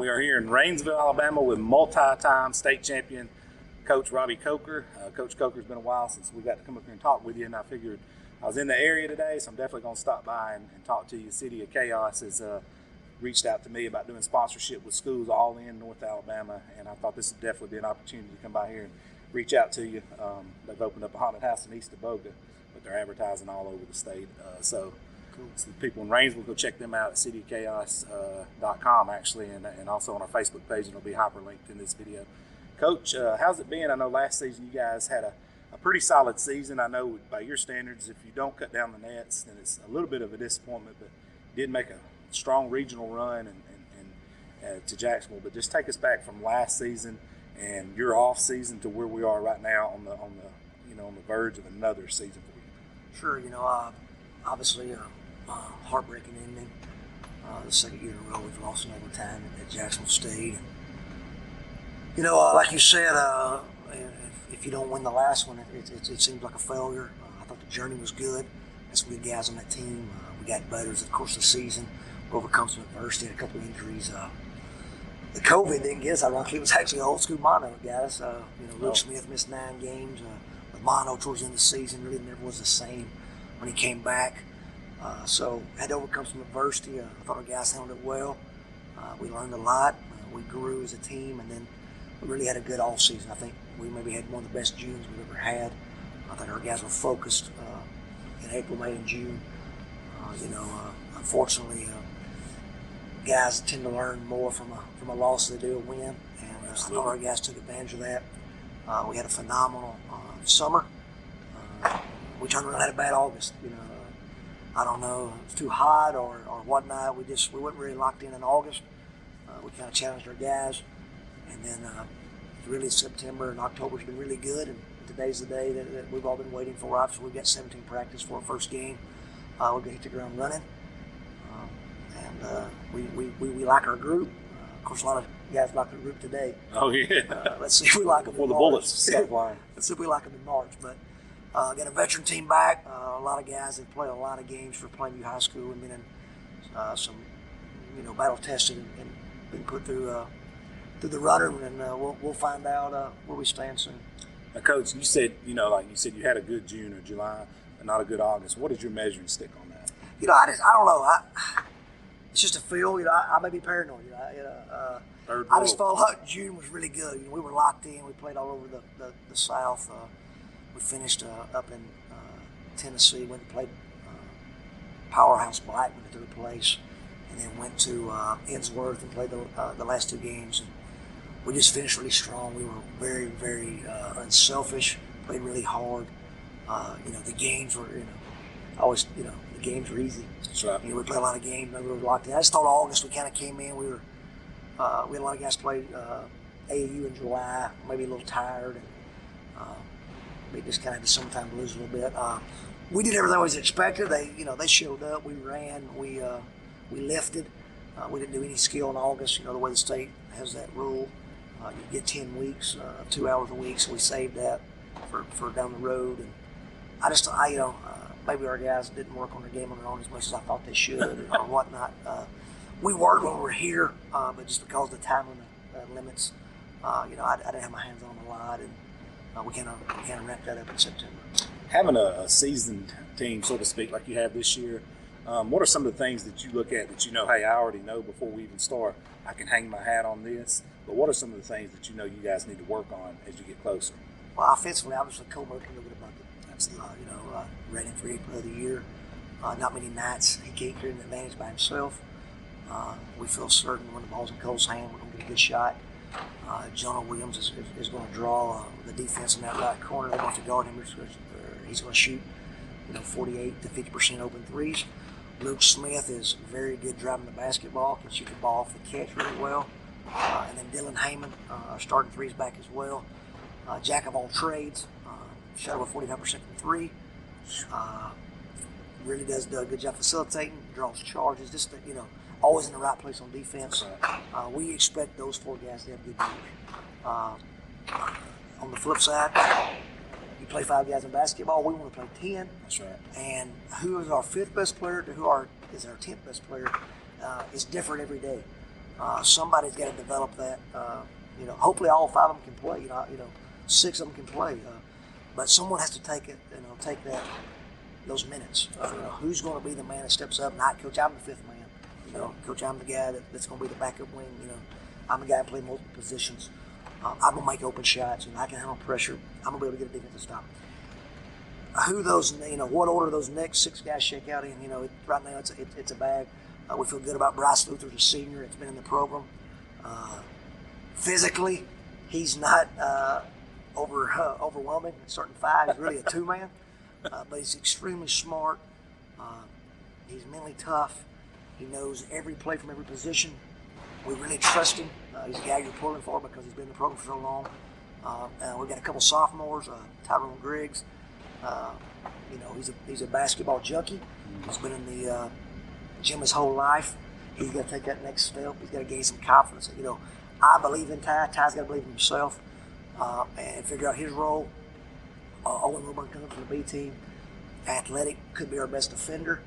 We are here in Rainsville, Alabama with multi-time state champion Coach Robi Coker. Coach Coker, it's been a while since we got to come up here and talk with you, and I figured I was in the area today, so I'm definitely going to stop by and talk to you. City of Chaos has reached out to me about doing sponsorship with schools all in North Alabama, and I thought this would definitely be an opportunity to come by here and reach out to you. They've opened up a haunted house in Eastaboga, but they're advertising all over the state. So the people in Rainsville, go check them out at cityofchaos.com actually, and also on our Facebook page, and it'll be hyperlinked in this video. Coach, how's it been? I know last season you guys had a pretty solid season. I know by your standards, if you don't cut down the nets, then it's a little bit of a disappointment, but did make a strong regional run and to Jacksonville. But just take us back from last season and your off season to where we are right now on the verge of another season for you. Sure, obviously heartbreaking ending. The second year in a row we've lost in overtime at Jacksonville State. Like you said, if you don't win the last one, it seems like a failure. I thought the journey was good. Had some good guys on that team. We got better as the course of the season. We overcome some adversity, had a couple of injuries. The COVID didn't get us. Ironically, it was actually old school mono guys. Luke Smith missed 9 games with mono towards the end of the season. Really never was the same when he came back. So had to overcome some adversity. I thought our guys handled it well. We learned a lot. We grew as a team, and then we really had a good off season. I think we maybe had one of the best Junes we've ever had. I think our guys were focused in April, May, and June. Unfortunately, guys tend to learn more from a loss than they do a win, and I thought our guys took advantage of that. We had a phenomenal summer. We turned around and had a bad August. I don't know, it was too hot or whatnot. We weren't really locked in August. We kind of challenged our guys, and then really September and October's been really good, and today's the day that we've all been waiting for. Obviously, we've got 17 practice for our first game. We're going to hit the ground running, and we like our group. Of course, a lot of guys like the group today. Oh yeah. Let's see if we like them before in the March. bullets start flying. Let's see if we like them in March. But got a veteran team back. A lot of guys that played a lot of games for Plainview High School and been in some, battle tested and been put through the runner, and we'll find out where we stand soon. Now, Coach, you said you had a good June or July, but not a good August. What is your measuring stick on that? I don't know. It's just a feel. I may be paranoid. I just felt like June was really good. We were locked in. We played all over the South. We finished up in Tennessee. Went and played Powerhouse Blackman at third place, and then went to Innsworth and played the last 2 games. And we just finished really strong. We were very, very unselfish. Played really hard. The games were, always, the games were easy. That's right. We played a lot of games. We were locked in. I just thought August we kind of came in. We had a lot of guys play AAU in July, maybe a little tired, and we just kind of had the summertime blues a little bit. We did everything as expected. They showed up. We ran. We lifted. We didn't do any skill in August. The way the state has that rule, you get 10 weeks, 2 hours a week. So we saved that for down the road. And maybe our guys didn't work on their game on their own as much as I thought they should or whatnot. We worked when we were here, but just because of the time limits, I didn't have my hands on them a lot, and we kind of wrapped that up in September. Having a seasoned team, so to speak, like you have this year, what are some of the things that you look at that hey, I already know before we even start, I can hang my hat on this, but what are some of the things that you guys need to work on as you get closer? Well, offensively, obviously, Cole Murphy will get a bucket. Absolutely. Rating for April of the year. Not many nights he can't carry an advantage by himself. We feel certain when the ball's in Cole's hand, we're going to get a good shot. Jonah Williams is going to draw the defense in that right corner. They're going to have to guard him. He's going to shoot 48 to 50% open threes. Luke Smith is very good driving the basketball, can shoot the ball off the catch really well. And then Dylan Heyman, starting threes back as well. Jack of all trades, shot over 49% from 3. Really does a good job facilitating, draws charges, just always in the right place on defense. We expect those 4 guys to have good years. On the flip side, you play 5 guys in basketball, we want to play 10. That's right. And who is our 5th best player to who is our 10th best player is different every day. Somebody's got to develop that. Hopefully all 5 of them can play. 6 of them can play. But someone has to take it. Take those minutes. Who's going to be the man that steps up? Not Coach, I'm the 5th man. Coach, I'm the guy that's going to be the backup wing. I'm the guy that plays multiple positions. I'm going to make open shots. I can handle pressure. I'm going to be able to get a defensive stop. Who those, what order those next 6 guys shake out in, right now it's a bag. We feel good about Bryce Luther's a senior. It's been in the program. Physically, he's not overwhelming. Starting 5, he's really a 2-man, but he's extremely smart. He's mentally tough. He knows every play from every position. We really trust him. He's a guy you're pulling for because he's been in the program for so long. We've got a couple sophomores, Tyrone Griggs. He's a basketball junkie. He's been in the gym his whole life. He's got to take that next step. He's got to gain some confidence. I believe in Ty. Ty's got to believe in himself and figure out his role. Owen Wilburn comes from the B team. Athletic, could be our best defender.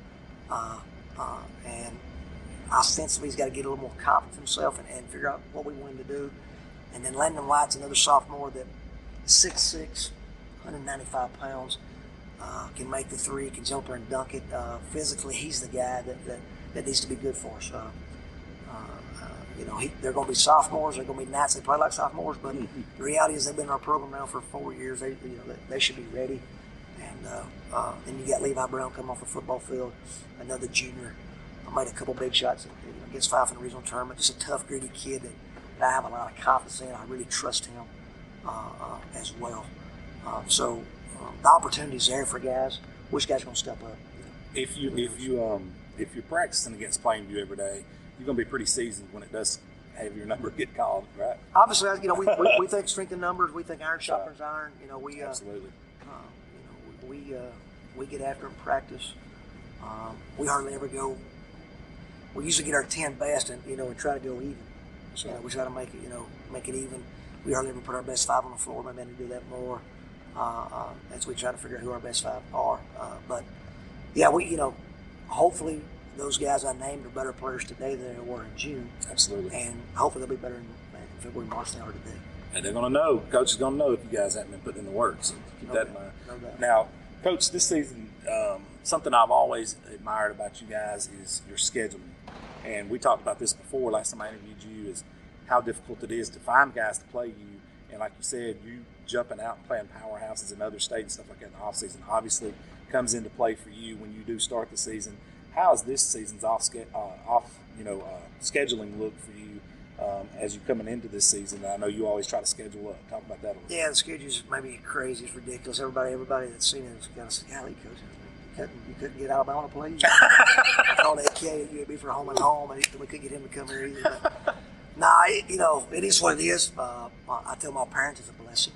And ostensibly he's got to get a little more confidence in himself and figure out what we want him to do. And then Landon White's another sophomore that 6'6", 195 pounds, can make the 3, can jump there and dunk it. Physically, he's the guy that needs to be good for us. They're going to be sophomores. They're going to be nights they play like sophomores, but the reality is they've been in our program now for 4 years. They should be ready. And then you got Levi Brown coming off the football field, another junior. I made a couple big shots against 5 in the regional tournament. Just a tough, gritty kid that I have a lot of confidence in. I really trust him as well. So the opportunity's there for guys. Which guys are going to step up? If you're practicing against Plainview every day, you're going to be pretty seasoned when it does have your number get called, right? Obviously, we think strength in numbers. We think iron sharpens iron. Absolutely. We get after in practice. We hardly ever go. We usually get our 10 best and try to go even. So we try to make it even. We hardly ever put our best 5 on the floor. Maybe to do that more as we try to figure out who our best 5 are. But yeah, hopefully those guys I named are better players today than they were in June. Absolutely. And hopefully they'll be better in February, March than they are today. And they're going to know. Coach is going to know if you guys haven't been putting in the work. So keep that in mind. No doubt. Now, Coach, this season, something I've always admired about you guys is your scheduling. And we talked about this before. Last time I interviewed you, is how difficult it is to find guys to play you. And like you said, you jumping out and playing powerhouses in other states and stuff like that in the offseason obviously comes into play for you when you do start the season. How is this season's scheduling look for you as you're coming into this season? I know you always try to schedule up. Talk about that a little bit. Yeah, the schedule's maybe crazy. It's ridiculous. Everybody that's seen it is kind of saying, golly, Coach, you couldn't get Alabama to play you. I thought AKA UAB for home and home, and we couldn't get him to come here either. But, it is what it is. I tell my parents it's a blessing.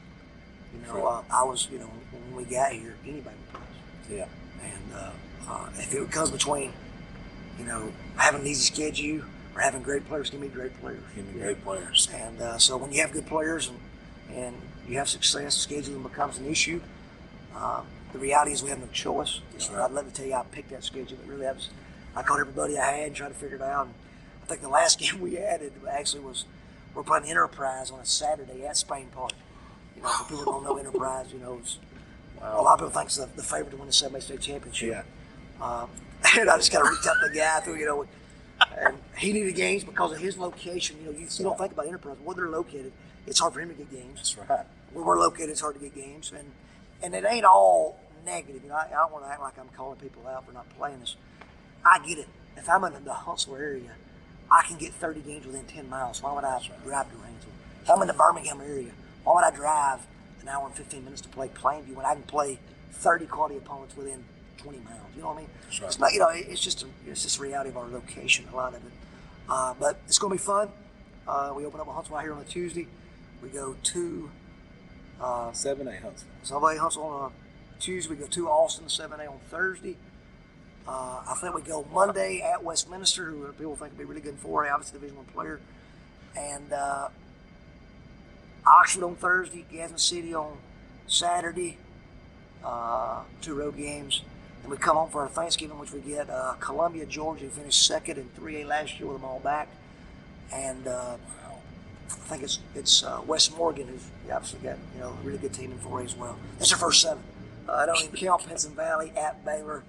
I was, when we got here, anybody would play us. Yeah. And if it comes between, having an easy schedule or having great players, give me great players. Give me great players. And so when you have good players and you have success, scheduling becomes an issue. The reality is we have no choice. Right. I'd love to tell you I picked that schedule. It really I called everybody I had and tried to figure it out. And I think the last game we added actually was we're playing Enterprise on a Saturday at Spain Park. For people who don't know Enterprise, a lot of people think it's the favorite to win the 7A state championship. Yeah. And I just got to reach out to the guy through, and he needed games because of his location. You don't think about Enterprise, where they're located. It's hard for him to get games. That's right. Where we're located, it's hard to get games, and it ain't all negative. I don't want to act like I'm calling people out for not playing this. I get it. If I'm in the Huntsville area, I can get 30 games within 10 miles. Why would I drive to Rainsville? If I'm in the Birmingham area, why would I drive an hour and 15 minutes to play Plainview when I can play 30 quality opponents within 20 miles? You know what I mean? Right. It's not, it's just the reality of our location, a lot of it. But it's going to be fun. We open up a Huntsville here on a Tuesday. We go to 7A Huntsville. 7A Huntsville on a Tuesday. We go to Austin, 7A on Thursday. I think we go Monday at Westminster, who people think would be really good in 4A, obviously Division I player. And Oxford on Thursday, Gadsden City on Saturday, 2 road games. And we come home for our Thanksgiving, which we get Columbia, Georgia, who finished second in 3A last year with them all back. and I think it's West Morgan who's obviously got a really good team in 4A as well. That's their first 7. I don't even count Pinson Valley, at Baylor,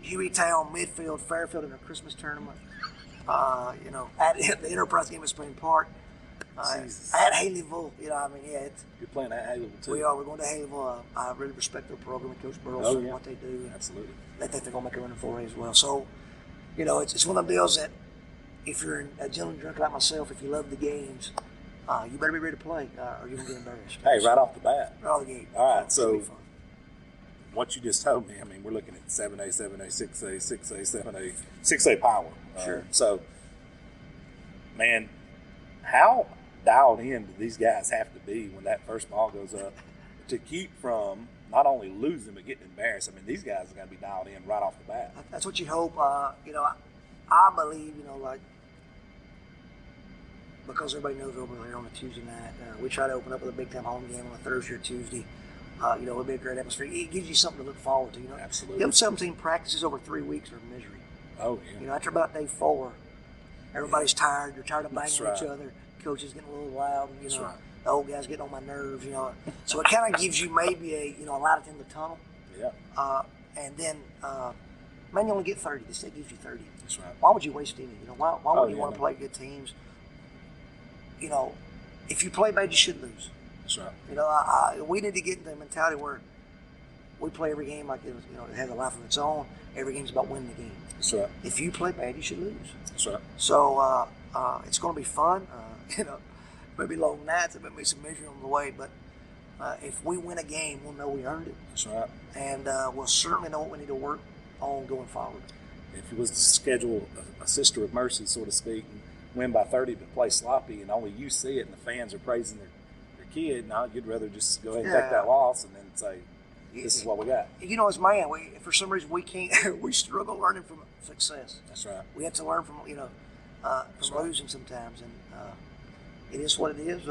Hueytown, Midfield, Fairfield in their Christmas tournament. At the Enterprise game at Spring Park. At Haleyville, it's. You're playing at Haleyville too. We are. We're going to Haleyville. I really respect their program and Coach Burrows and what they do. Absolutely. They think they're going to make a run in 4A as well. So, it's one of them deals that if you're a gentleman drinker like myself, if you love the games, you better be ready to play, or you're going to get embarrassed. Hey, right off the bat. Right off the gate. All right, so what you just told me, we're looking at 7A, 7A, 6A, 6A, 7A, 6A power. Sure. So, man, how dialed in do these guys have to be when that first ball goes up to keep from not only losing but getting embarrassed? These guys are going to be dialed in right off the bat. That's what you hope. I believe, because everybody knows over here on a Tuesday night, we try to open up with a big-time home game on a Thursday or Tuesday. It'll be a great atmosphere. It gives you something to look forward to. Absolutely. Them 17 practices over 3 weeks are misery. Oh, yeah. After about day 4, everybody's tired. You're tired of banging That's right. each other. Coaches getting a little loud. And, That's right. The old guys getting on my nerves. So it kind of gives you maybe a light at the end of the tunnel. Yeah. And then, man, you only get 30. The state gives you 30. That's right. Why would you waste any? Why would you want to play good teams? If you play bad, you should lose. That's right. We need to get into the mentality where we play every game like it has a life of its own. Every game's about winning the game. That's right. If you play bad, you should lose. That's right. So it's going to be fun. Maybe long nights. There may be some misery on the way, but if we win a game, we'll know we earned it. That's right. And we'll certainly know what we need to work on going forward. If it was to schedule a sister of mercy, so to speak, and win by 30 but play sloppy, and only you see it, and the fans are praising their kid, now you'd rather just go ahead and take that loss and then say, this is what we got. As man, for some reason we can't. We struggle learning from success. That's right. We have to learn from from losing sometimes, and it is what it is.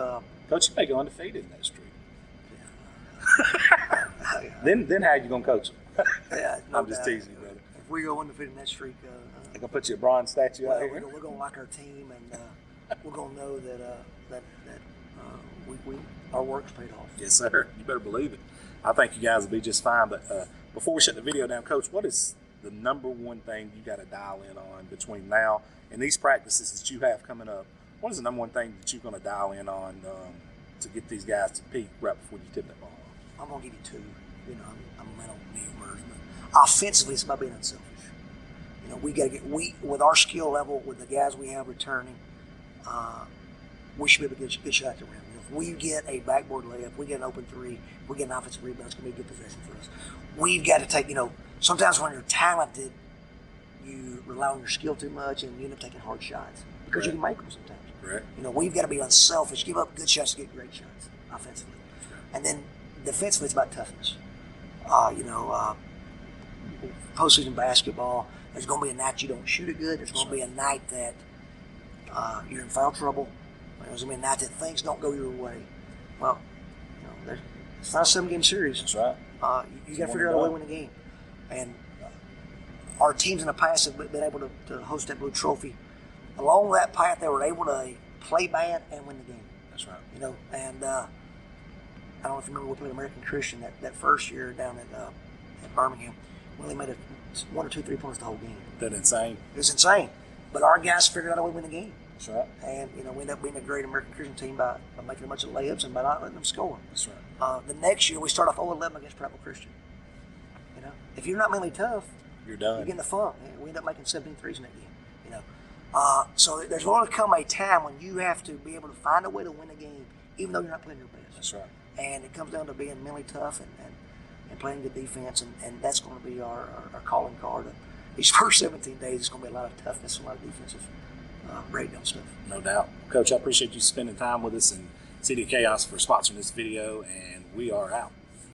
Coach, you may go undefeated in that streak. Then how you gonna coach them? No I'm just teasing you, brother. If we go undefeated in that streak, they're gonna put you a bronze statue out here. We're gonna like our team, and we're gonna know that our work's paid off. Yes, sir. You better believe it. I think you guys will be just fine. But before we shut the video down, Coach, what is the number one thing you got to dial in on between now and these practices that you have coming up? What is the number one thing that you're going to dial in on to get these guys to peak right before you tip that ball off? I'm going to give you 2. I'm a man on many words, but offensively, it's about being unselfish. We got to with our skill level, with the guys we have returning, we should be able to get a good shot at the rim. If we get a backboard layup, we get an open 3, we get an offensive rebound, it's going to be a good possession for us. We've got to take, sometimes when you're talented, you rely on your skill too much and you end up taking hard shots because you can make them sometimes. Correct. We've got to be unselfish, give up good shots to get great shots offensively. And then defensively, it's about toughness. Postseason basketball, there's going to be a night you don't shoot it good. There's going to be a night that you're in foul trouble. There's going to be a night that things don't go your way. Well, it's not a 7-game series. That's right. You got to figure out a way to win a game. And our teams in the past have been able to host that blue trophy. Along that path, they were able to play bad and win the game. That's right. And I don't know if you remember, we played American Christian that first year down at Birmingham. We only made 1 or 2 3-pointers the whole game. That's insane. It was insane. But our guys figured out a way to win the game. That's right. And, we ended up being a great American Christian team by making a bunch of layups and by not letting them score. That's right. The next year, we start off 0-11 against Prattville Christian. If you're not mentally tough, you're done. You get in the funk. We end up making 17 threes in that game. So there's going to come a time when you have to be able to find a way to win a game, even though you're not playing your best. That's right. And it comes down to being mentally tough and playing good defense, and that's going to be our calling card. These first 17 days, it's going to be a lot of toughness and a lot of defensive breakdown stuff. No doubt. Coach, I appreciate you spending time with us, and City of Chaos for sponsoring this video, and we are out.